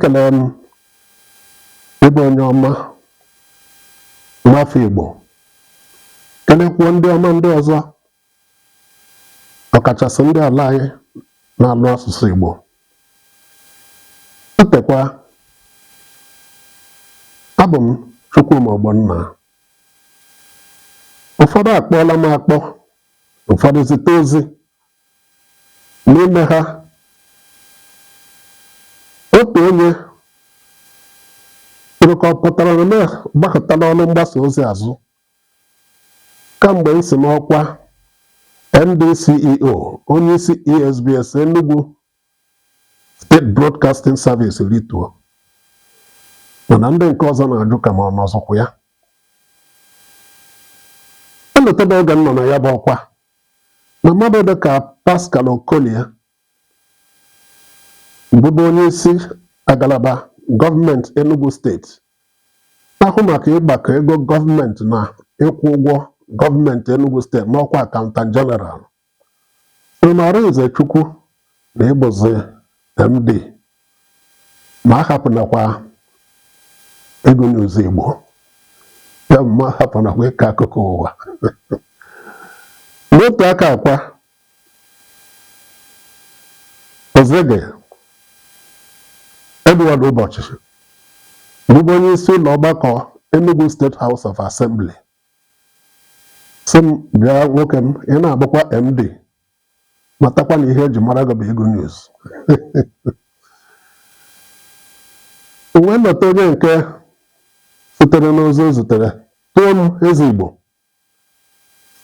ekele m ịbụ onye ọma n'afọ Igbo, kelekwuo ndị ọma ndị ọzọ, ọkachasị ndị ala anyị na-alụ asụsụ Igbo. Ntekwa, abụ m Chukwuma Ogbonna. Ụfọdụ akpọọla m akpọ, ụfọdụ zite ozi. N'ime ha, otu onye kwuru ka ọ pụtara na gbakọtala ọrụ mgbasa ozi azụ kamgbe m si n'ọkwa MD CEO, onye isi ESBS Enugu State Broadcasting Service rituo, mana ndị nke ọzọ na-ajụ ka ma ọ nọzọkwa ya. Elotebe oge m nọ na ya bụ ọkwa na mmadụ dị ka Pascal Okolie, bụbu onye isi ngalaba gọọmenti Enugu steeti na-ahụ maka ịgbakọ ego gọọmenti na ịkwụ ụgwọ gọọmenti Enugu steeti n'ọkwa Accountant General, Arinze Chukwu na ịbụzi MD, ma ahapụnakwa Ego News Igbo, ya bụ ma ahapụnakwa ịkọ akụkọ ụwa. N'otu aka akwa, Ozege Edward Ụbọchị, bụbu onye isi ụlọ ọgbakọ Enugu State House of Assembly, sị m bịa nwoke m, ị na-abụkwa MD, matakwa na ihe eji mara gị bụ Ego News. Wee lọta onye nke sitere n'ozi o zutere tụọ m eze Igbo,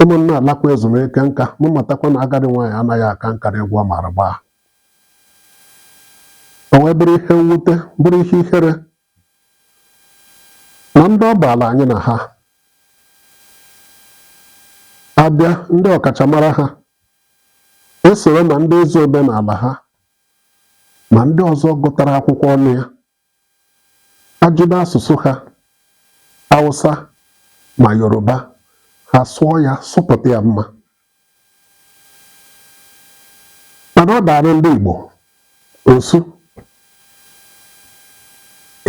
ụmụnna alakwa ezumike nka, mụ matakwa na agadi nwaanyị anaghị aka nkara egwu ọ mara gbaa. O wee bụrụ ihe mwute, bụrụ ihe ihere na ndị ọ baala anyị na ha abịa, ndị ọkachamara ha esoro ma ndị ezi omenala ha ma ndị ọzọ gụtara akwụkwọ ọnụ ya ajụda asụsụ ha, Hausa ma Yoruba, ha sụọ ya, sụpụta ya mma. Mana ọ daara ndị Igbo osu.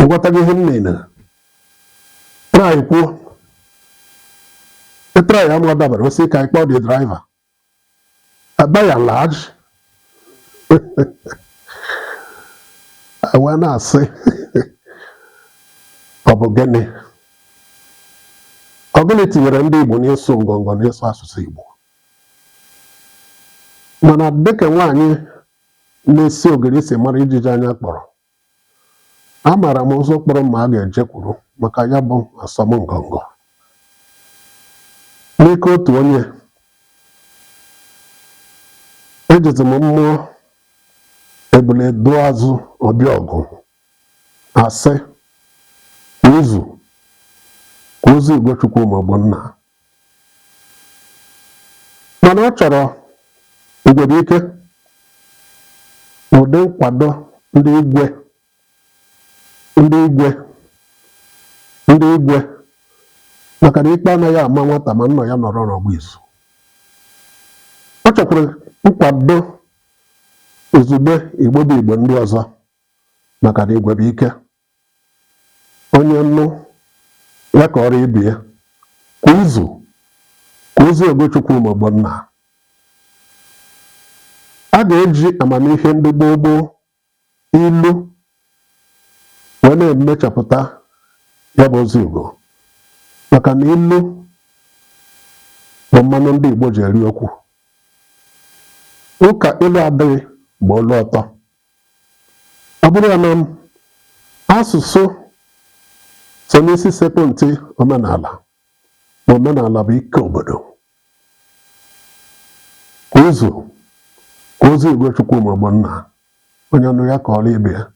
Ịghọtaghị ihe m na-ene, try kwuo, try ya ma dabara, osi ka ịkpọ the driver, by and large, wee na-asị ọ bụ gịnị? Ọ gịnị tinyere ndị Igbo n'ịsụ ngọngọ n'ịsụ asụsụ Igbo? Mana dịka nwaanyị na-esi ogiri si mara ijiji anya kpọrọ, amaara m ụzọ kpọrọ ma a ga-ejekwuru maka ya bụ asọmngọngọ. N'ike otu onye, ejizi m mmụọ ebule duo azụ ọbịa ọgụ asị izu ka ozi Igbo Chukwuma Ogbonna. Mana ọ chọrọ igwere ụdị nkwado ndị igwe maka na ikpe anaghị ama nwata ma nna ya nọrọ n'ọgba izu. Ọ chọkwara nkwado ozugbo Igbo bụ Igbo ndị ọzọ maka na igwe bụ ike. Onye nnu ya ka ọrụ ibe ya kwa izu ka ozi Igbo Chukwuma Ogbonna. A ga-eji amamihe ndị gboo gboo, ilu, wee na-emechapụta ya bụ ozi Igbo, maka na ilu bụ mmanụ ndị Igbo ji eri okwu. Ụka ilu adịghị bụ olu ọtọ. Ọ bụrụ ya na asụsụ so n'isi sekpụ ntị omenala, ma omenala bụ ike obodo. Kwa izu ka ozi Igbo Chukwuma Ogbonna, onye nụ ya ka ọrụ ibe ya.